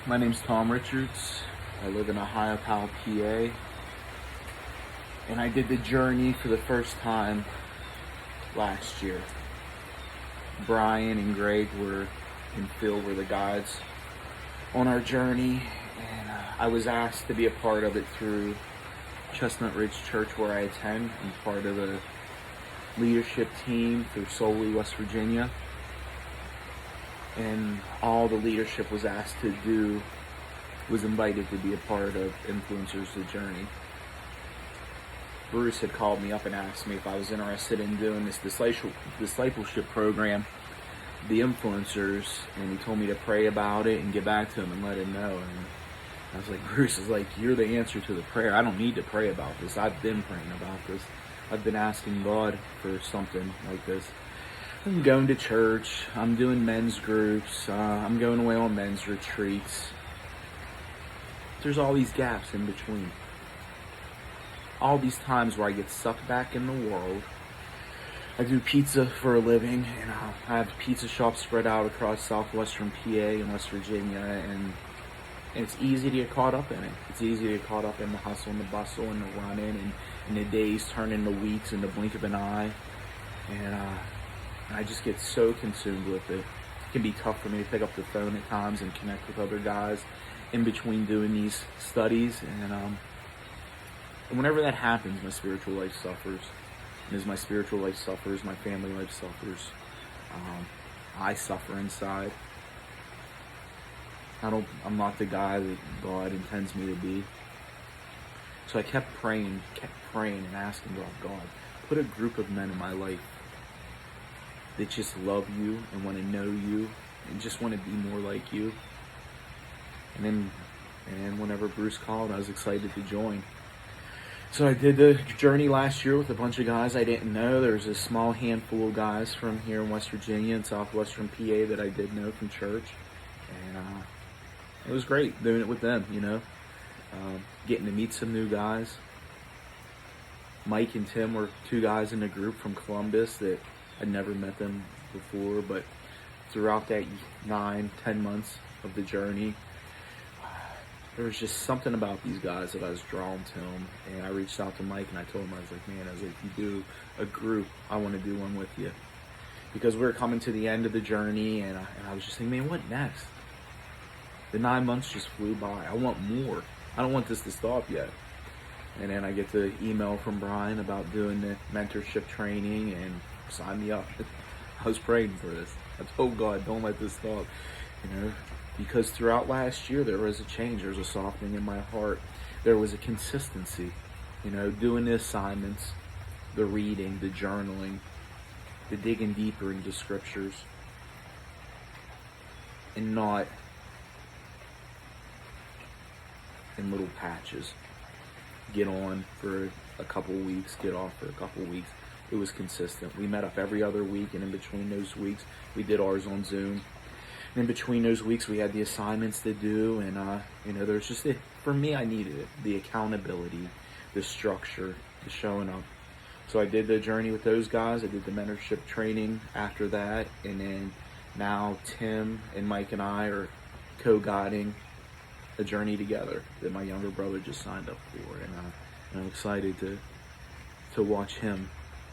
My name's Tom Richards. I live in Ohiopyle, PA. And I did the journey for the first time last year. Brian and Greg and Phil were the guides on our journey. And I was asked to be a part of it through Chestnut Ridge Church, where I attend. I'm part of the leadership team through Solely, West Virginia. And all the leadership was asked to do was invited to be a part of Influencers the Journey. Bruce had called me up and asked me if I was interested in doing this discipleship program, the Influencers, and he told me to pray about it and get back to him and let him know. And I was like, Bruce is like, you're the answer to the prayer. I don't need to pray about this. I've been praying about this. I've been asking God for something like this. I'm going to church, I'm doing men's groups, I'm going away on men's retreats. There's all these gaps in between. All these times where I get sucked back in the world. I do pizza for a living, and I have pizza shops spread out across southwestern PA and West Virginia, and it's easy to get caught up in it. It's easy to get caught up in the hustle and the bustle and the running, and the days turn into weeks in the blink of an eye. And I just get so consumed with it. It can be tough for me to pick up the phone at times and connect with other guys in between doing these studies. And whenever that happens, my spiritual life suffers. And as my spiritual life suffers, my family life suffers. I suffer inside. I'm not the guy that God intends me to be. So I kept praying and asking God, put a group of men in my life that just love you and want to know you and just want to be more like you. And then whenever Bruce called, I was excited to join. So I did the journey last year with a bunch of guys I didn't know. There was a small handful of guys from here in West Virginia and southwestern PA that I did know from church. And it was great doing it with them, getting to meet some new guys. Mike and Tim were two guys in the group from Columbus that I'd never met them before, but throughout that 9-10 months of the journey, there was just something about these guys that I was drawn to them. And I reached out to Mike and I told him, if you do a group, I want to do one with you. Because we were coming to the end of the journey, and I was just thinking, man, what next? The 9 months just flew by. I want more. I don't want this to stop yet. And then I get the email from Brian about doing the mentorship training, and sign me up. I was praying for this. I told God, don't let this stop. Because throughout last year there was a change. There was a softening in my heart. There was a consistency. Doing the assignments, the reading, the journaling, the digging deeper into scriptures, and not in little patches. Get on for a couple weeks, get off for a couple weeks. It was consistent. We met up every other week, and in between those weeks, we did ours on Zoom. And in between those weeks, we had the assignments to do, and there's just for me, I needed it. The accountability, the structure, the showing up. So I did the journey with those guys. I did the mentorship training after that, and then now Tim and Mike and I are co-guiding a journey together that my younger brother just signed up for, and I'm excited to watch him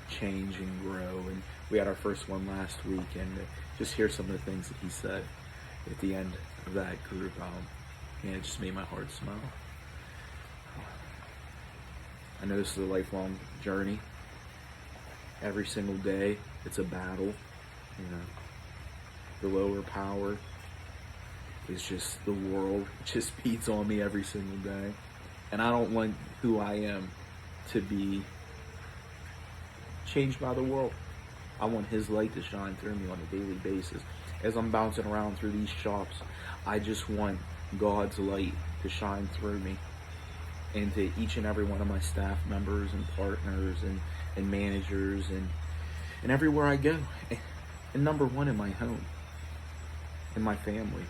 change and grow. And we had our first one last week, and just hear some of the things that he said at the end of that group, it just made my heart smile. I know this is a lifelong journey. Every single day it's a battle. The lower power is just the world. It just beats on me every single day, and I don't want who I am to be changed by the world. I want His light to shine through me on a daily basis. As I'm bouncing around through these shops, I just want God's light to shine through me into each and every one of my staff members and partners and managers and everywhere I go. And number one, in my home, in my family.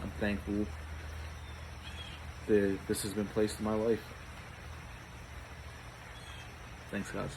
I'm thankful that this has been placed in my life. Thanks, guys.